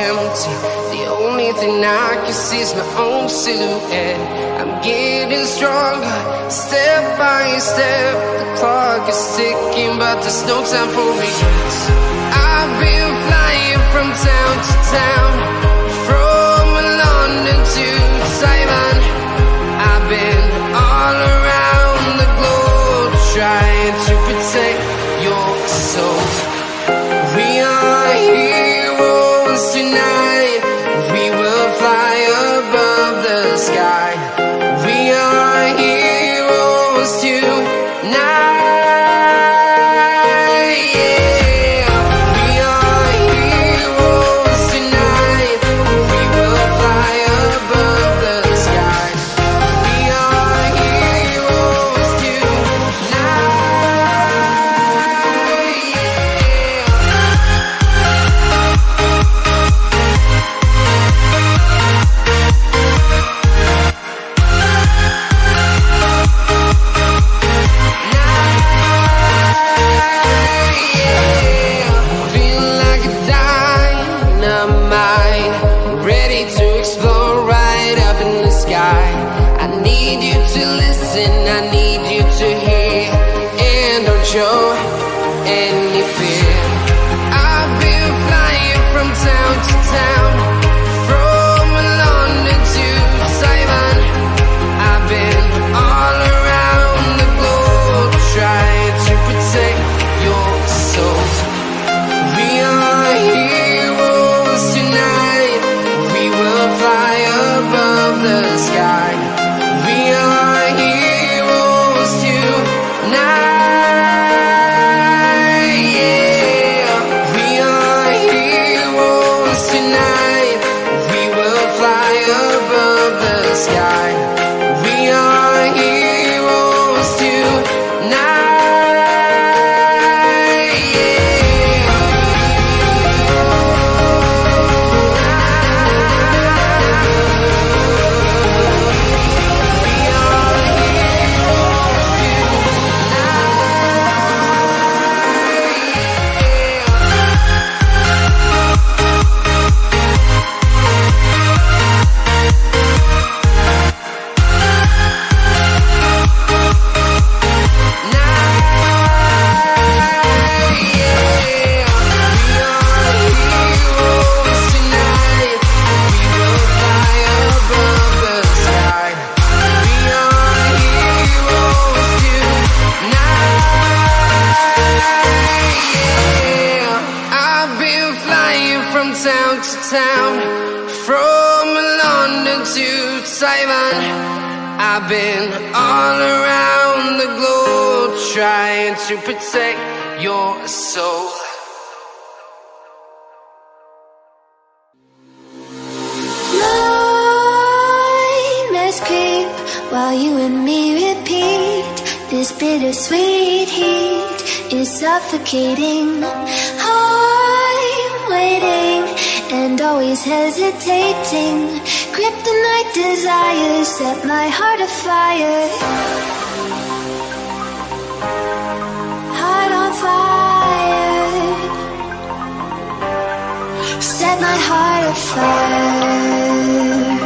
empty. The only thing I can see is my own silhouette. I'm getting stronger, step by step. The clock is ticking, but there's no time for regrets. I've been flying from town to town, from London to Taiwan. I've been all around the globe, trying to protect your soul. We are heroes tonight. We will fly above the sky. We are heroes tonight. Show any fear. I've been flying from town to town, from London to Taiwan. I've been all around the globe, trying to protect your soul. We are heroes tonight. We will fly above the sky. We are heroes tonight. Town to town, from London to Taiwan. I've been all around the globe, trying to protect your soul. Nightmares creep while you and me repeat. This bittersweet heat is suffocating. I'm waiting and always hesitating. Kryptonite desires set my heart afire. Heart on fire. Set my heart afire.